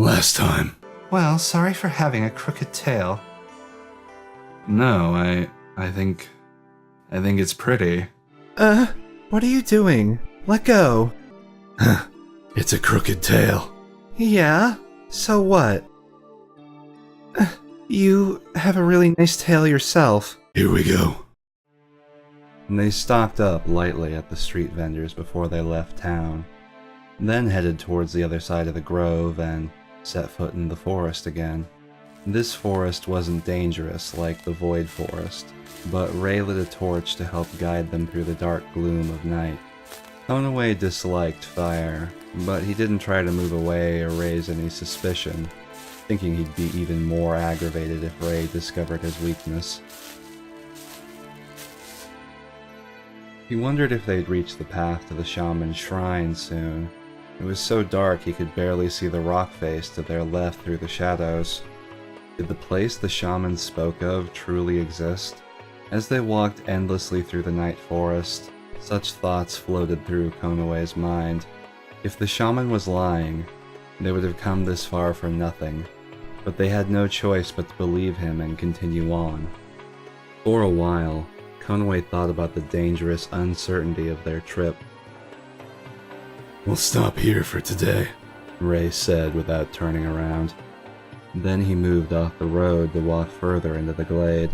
Last time. Well, sorry for having a crooked tail. No, I think it's pretty. What are you doing? Let go. It's a crooked tail. Yeah? So what? You have a really nice tail yourself. Here we go. And they stocked up lightly at the street vendors before they left town, then headed towards the other side of the grove and set foot in the forest again. This forest wasn't dangerous like the Void Forest, but Ray lit a torch to help guide them through the dark gloom of night. Conaway disliked fire, but he didn't try to move away or raise any suspicion, thinking he'd be even more aggravated if Ray discovered his weakness. He wondered if they'd reach the path to the shaman's shrine soon. It was so dark he could barely see the rock face to their left through the shadows. Did the place the shaman spoke of truly exist? As they walked endlessly through the night forest, such thoughts floated through Conaway's mind. If the shaman was lying, they would have come this far for nothing, but they had no choice but to believe him and continue on. For a while, Conaway thought about the dangerous uncertainty of their trip. We'll stop here for today, Ray said without turning around. Then he moved off the road to walk further into the glade.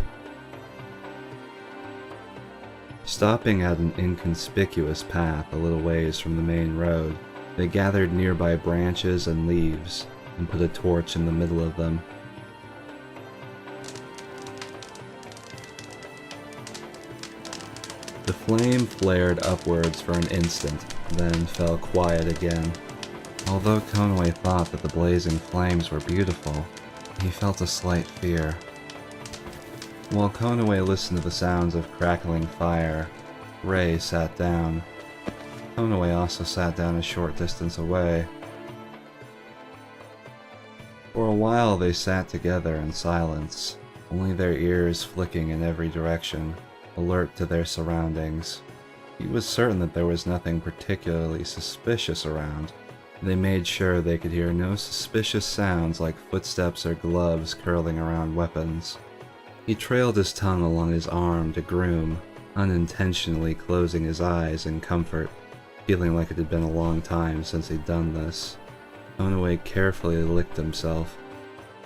Stopping at an inconspicuous path a little ways from the main road, they gathered nearby branches and leaves and put a torch in the middle of them. The flame flared upwards for an instant, then fell quiet again. Although Conaway thought that the blazing flames were beautiful, he felt a slight fear. While Conaway listened to the sounds of crackling fire, Ray sat down. Conaway also sat down a short distance away. For a while they sat together in silence, only their ears flicking in every direction, alert to their surroundings. He was certain that there was nothing particularly suspicious around. They made sure they could hear no suspicious sounds like footsteps or gloves curling around weapons. He trailed his tongue along his arm to groom, unintentionally closing his eyes in comfort, feeling like it had been a long time since he'd done this. Conaway carefully licked himself.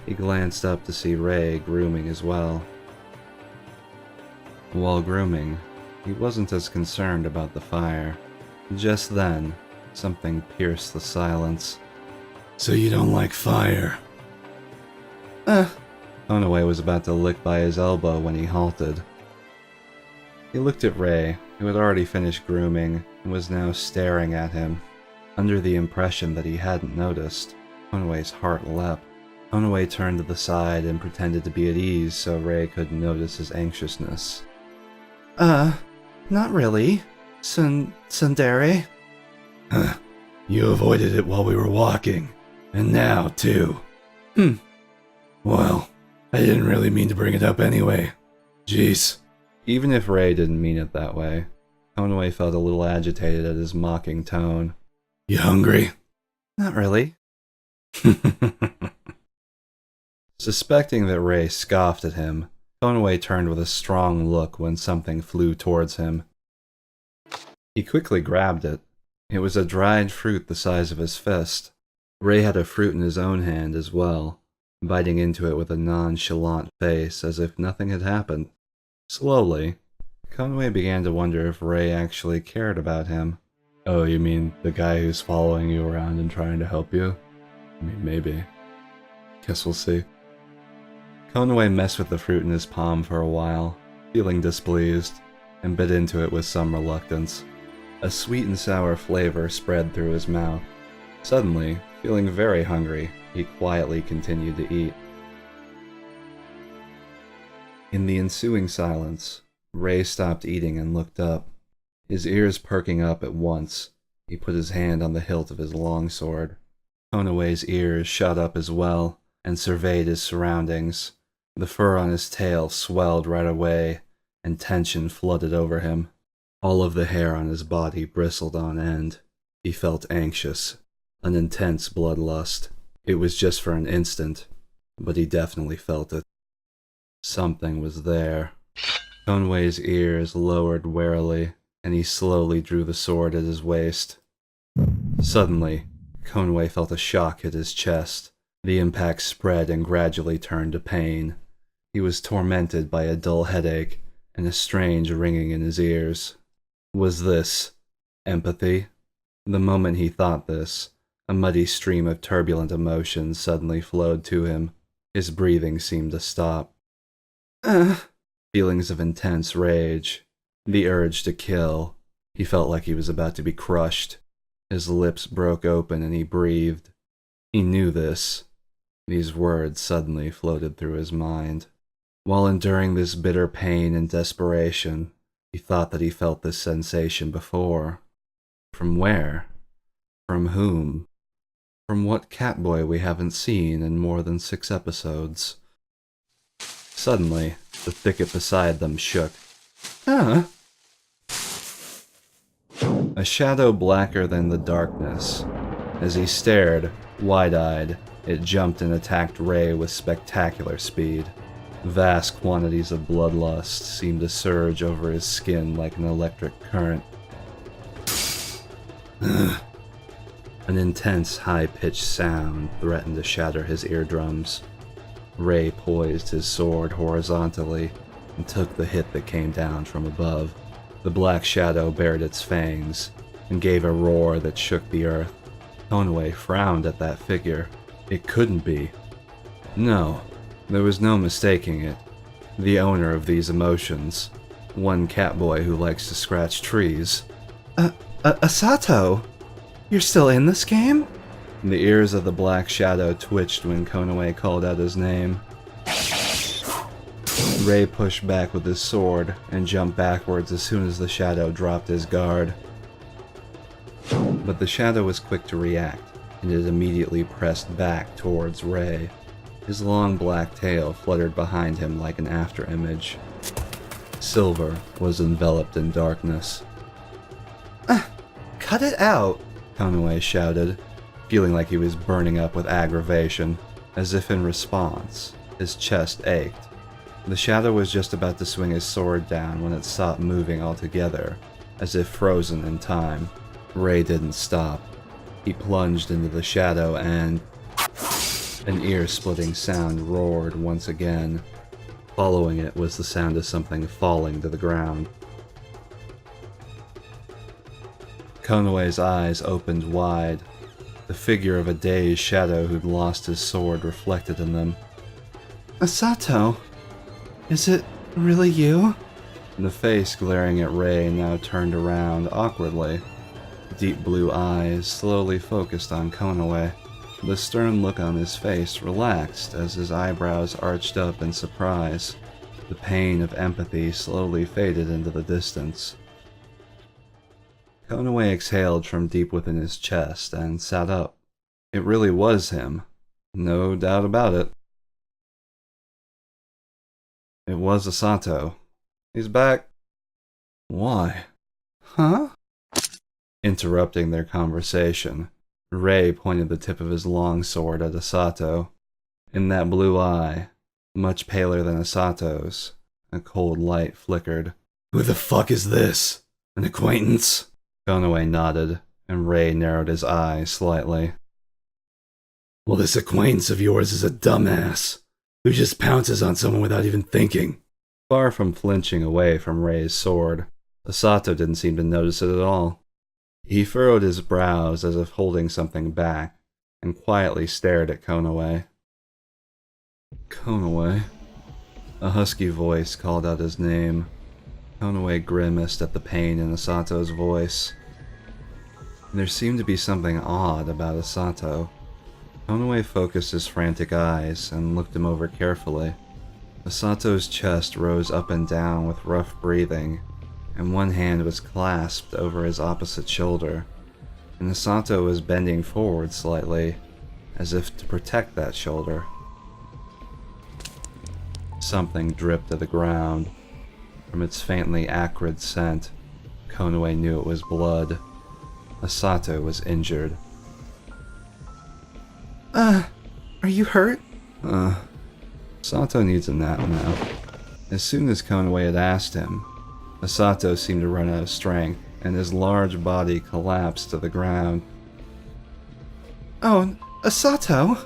He glanced up to see Ray grooming as well. While grooming, he wasn't as concerned about the fire. Just then, something pierced the silence. So you don't like fire? Conaway was about to lick by his elbow when he halted. He looked at Ray, who had already finished grooming and was now staring at him. Under the impression that he hadn't noticed, Conaway's heart leapt. Conaway turned to the side and pretended to be at ease so Ray couldn't notice his anxiousness. Not really. Tsundere? You avoided it while we were walking. And now, too. Well, I didn't really mean to bring it up anyway. Jeez. Even if Ray didn't mean it that way, Conaway felt a little agitated at his mocking tone. You hungry? Not really. Suspecting that Ray scoffed at him, Conaway turned with a strong look when something flew towards him. He quickly grabbed it. It was a dried fruit the size of his fist. Ray had a fruit in his own hand as well, biting into it with a nonchalant face as if nothing had happened. Slowly, Conaway began to wonder if Ray actually cared about him. Oh, you mean the guy who's following you around and trying to help you? I mean, maybe. Guess we'll see. Conaway messed with the fruit in his palm for a while, feeling displeased, and bit into it with some reluctance. A sweet and sour flavor spread through his mouth. Suddenly, feeling very hungry, he quietly continued to eat. In the ensuing silence, Ray stopped eating and looked up. His ears perking up at once, he put his hand on the hilt of his longsword. Conaway's ears shot up as well, and surveyed his surroundings. The fur on his tail swelled right away, and tension flooded over him. All of the hair on his body bristled on end. He felt anxious, an intense bloodlust. It was just for an instant, but he definitely felt it. Something was there. Conway's ears lowered warily, and he slowly drew the sword at his waist. Suddenly, Conway felt a shock hit his chest. The impact spread and gradually turned to pain. He was tormented by a dull headache and a strange ringing in his ears. Was this empathy? The moment he thought this, a muddy stream of turbulent emotions suddenly flowed to him. His breathing seemed to stop. Feelings of intense rage, the urge to kill. He felt like he was about to be crushed. His lips broke open and he breathed. He knew this. These words suddenly floated through his mind. While enduring this bitter pain and desperation, he thought that he felt this sensation before. From where? From whom? From what catboy we haven't seen in more than 6 episodes? Suddenly, the thicket beside them shook. A shadow blacker than the darkness. As he stared, wide-eyed, it jumped and attacked Ray with spectacular speed. Vast quantities of bloodlust seemed to surge over his skin like an electric current. An intense, high-pitched sound threatened to shatter his eardrums. Ray poised his sword horizontally and took the hit that came down from above. The black shadow bared its fangs and gave a roar that shook the earth. Conway frowned at that figure. It couldn't be. No, there was no mistaking it. The owner of these emotions. One catboy who likes to scratch trees. Asato! You're still in this game? The ears of the black shadow twitched when Conway called out his name. Ray pushed back with his sword and jumped backwards as soon as the shadow dropped his guard. But the shadow was quick to react, and it immediately pressed back towards Ray. His long black tail fluttered behind him like an afterimage. Silver was enveloped in darkness. Cut it out! Conway shouted, feeling like he was burning up with aggravation. As if in response, his chest ached. The shadow was just about to swing his sword down when it stopped moving altogether, as if frozen in time. Ray didn't stop. He plunged into the shadow and... an ear-splitting sound roared once again. Following it was the sound of something falling to the ground. Conway's eyes opened wide. The figure of a dazed shadow who'd lost his sword reflected in them. Asato, is it really you? The face glaring at Ray now turned around awkwardly. Deep blue eyes slowly focused on Conway. The stern look on his face relaxed as his eyebrows arched up in surprise. The pain of empathy slowly faded into the distance. Conway exhaled from deep within his chest and sat up. It really was him. No doubt about it. It was Asato. He's back. Why? Huh? Interrupting their conversation, Ray pointed the tip of his long sword at Asato. In that blue eye, much paler than Asato's, a cold light flickered. Who the fuck is this? An acquaintance? Conway nodded, and Ray narrowed his eyes slightly. Well, this acquaintance of yours is a dumbass, who just pounces on someone without even thinking. Far from flinching away from Ray's sword, Asato didn't seem to notice it at all. He furrowed his brows as if holding something back, and quietly stared at Conway. Conway. A husky voice called out his name. Conway grimaced at the pain in Asato's voice. There seemed to be something odd about Asato. Conway focused his frantic eyes and looked him over carefully. Asato's chest rose up and down with rough breathing, and one hand was clasped over his opposite shoulder, and Asato was bending forward slightly, as if to protect that shoulder. Something dripped to the ground. From its faintly acrid scent, Conway knew it was blood. Asato was injured. you hurt? Sato needs a nap now. As soon as Konaway had asked him, Sato seemed to run out of strength, and his large body collapsed to the ground. Oh, Sato!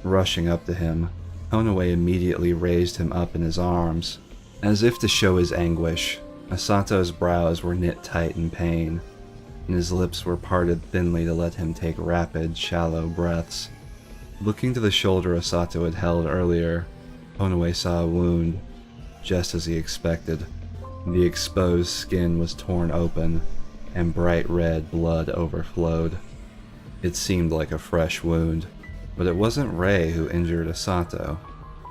Rushing up to him, Konaway immediately raised him up in his arms. As if to show his anguish, Asato's brows were knit tight in pain, and his lips were parted thinly to let him take rapid, shallow breaths. Looking to the shoulder Asato had held earlier, Konaway saw a wound, just as he expected. The exposed skin was torn open, and bright red blood overflowed. It seemed like a fresh wound, but it wasn't Rei who injured Asato.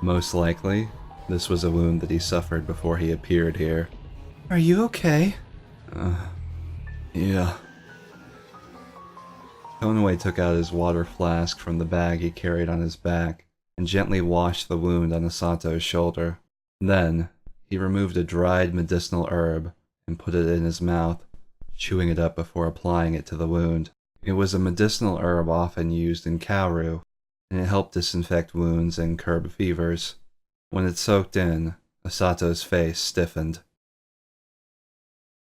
Most likely, this was a wound that he suffered before he appeared here. Are you okay? Yeah. Konaway took out his water flask from the bag he carried on his back and gently washed the wound on Asato's shoulder. Then, he removed a dried medicinal herb and put it in his mouth, chewing it up before applying it to the wound. It was a medicinal herb often used in Kaoru, and it helped disinfect wounds and curb fevers. When it soaked in, Asato's face stiffened.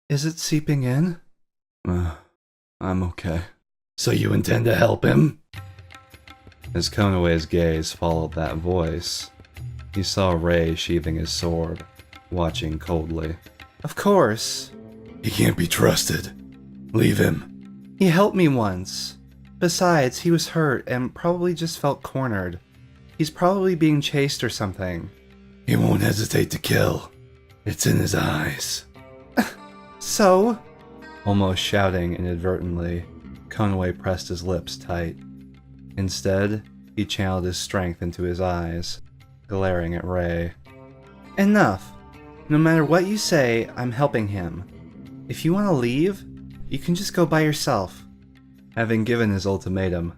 Is it seeping in? I'm okay. So you intend to help him? As Konaway's gaze followed that voice, he saw Rei sheathing his sword, watching coldly. Of course. He can't be trusted. Leave him. He helped me once. Besides, he was hurt and probably just felt cornered. He's probably being chased or something. He won't hesitate to kill. It's in his eyes. So? Almost shouting inadvertently, Konaway pressed his lips tight. Instead, he channeled his strength into his eyes, glaring at Rei. Enough. No matter what you say, I'm helping him. If you want to leave, you can just go by yourself. Having given his ultimatum,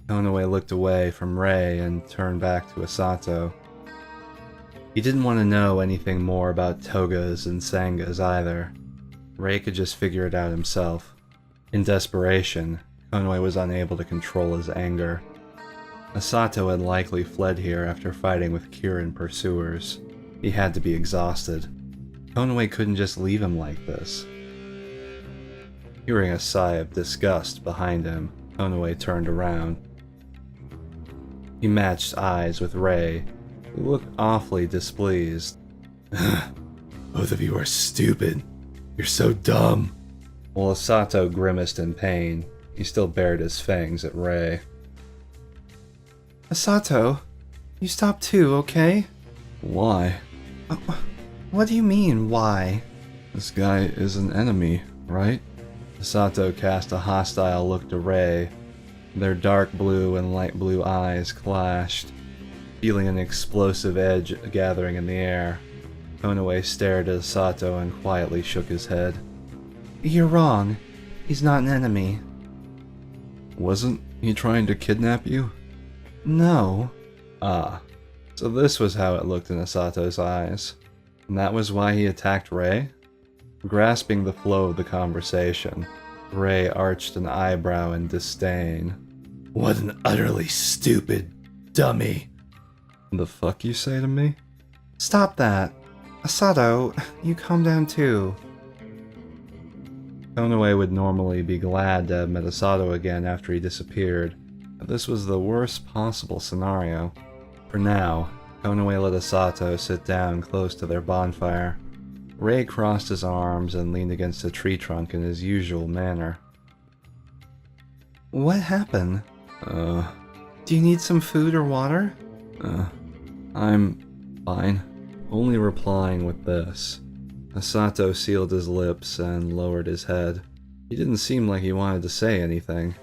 Konaway looked away from Rei and turned back to Asato. He didn't want to know anything more about togas and sangas either. Rei could just figure it out himself. In desperation, Konaway was unable to control his anger. Asato had likely fled here after fighting with Kirin pursuers. He had to be exhausted. Konaway couldn't just leave him like this. Hearing a sigh of disgust behind him, Konaway turned around. He matched eyes with Rei, who looked awfully displeased. Both of you are stupid. You're so dumb. While Asato grimaced in pain, he still bared his fangs at Rei. Asato, you stop too, okay? Why? What do you mean, why? This guy is an enemy, right? Asato cast a hostile look to Rei. Their dark blue and light blue eyes clashed, feeling an explosive edge gathering in the air. Konaway stared at Asato and quietly shook his head. You're wrong. He's not an enemy. Wasn't he trying to kidnap you? No. Ah, so this was how it looked in Asato's eyes. And that was why he attacked Rei? Grasping the flow of the conversation, Rei arched an eyebrow in disdain. What an utterly stupid dummy. The fuck you say to me? Stop that. Asato, you calm down too. Konaway would normally be glad to have met Asato again after he disappeared, but this was the worst possible scenario. For now, Konaway let Asato sit down close to their bonfire. Rei crossed his arms and leaned against a tree trunk in his usual manner. What happened? Do you need some food or water? I'm fine. Only replying with this. Asato sealed his lips and lowered his head. He didn't seem like he wanted to say anything.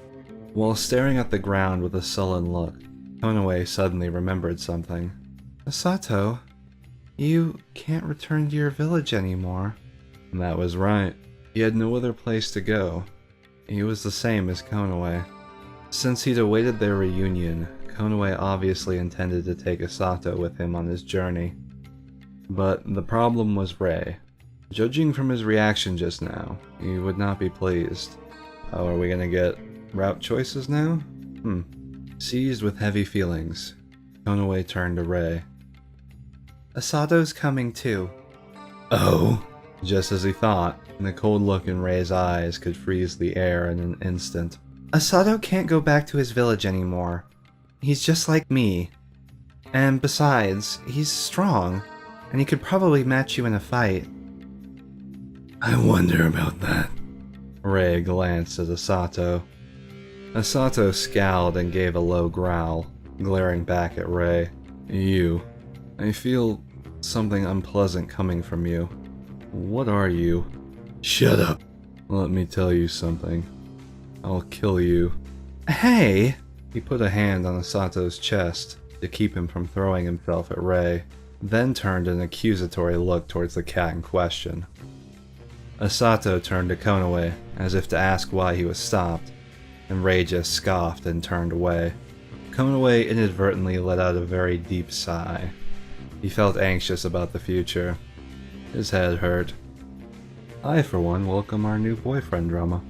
While staring at the ground with a sullen look, Konaway suddenly remembered something. Asato, you can't return to your village anymore. And that was right. He had no other place to go. He was the same as Konaway. Since he'd awaited their reunion, Konaway obviously intended to take Asato with him on his journey. But the problem was Rei. Judging from his reaction just now, he would not be pleased. Oh, are we gonna get route choices now? Seized with heavy feelings, Konoe turned to Rei. Asato's coming too. Oh? Just as he thought, the cold look in Rei's eyes could freeze the air in an instant. Asato can't go back to his village anymore. He's just like me. And besides, he's strong, and he could probably match you in a fight. I wonder about that. Rei glanced at Asato. Asato scowled and gave a low growl, glaring back at Rei. You. I feel something unpleasant coming from you. What are you? Shut up. Let me tell you something. I'll kill you. Hey! He put a hand on Asato's chest to keep him from throwing himself at Rei, then turned an accusatory look towards the cat in question. Asato turned to Konoe as if to ask why he was stopped, and Rei just scoffed and turned away. Konoe inadvertently let out a very deep sigh. He felt anxious about the future. His head hurt. I, for one, welcome our new boyfriend drama.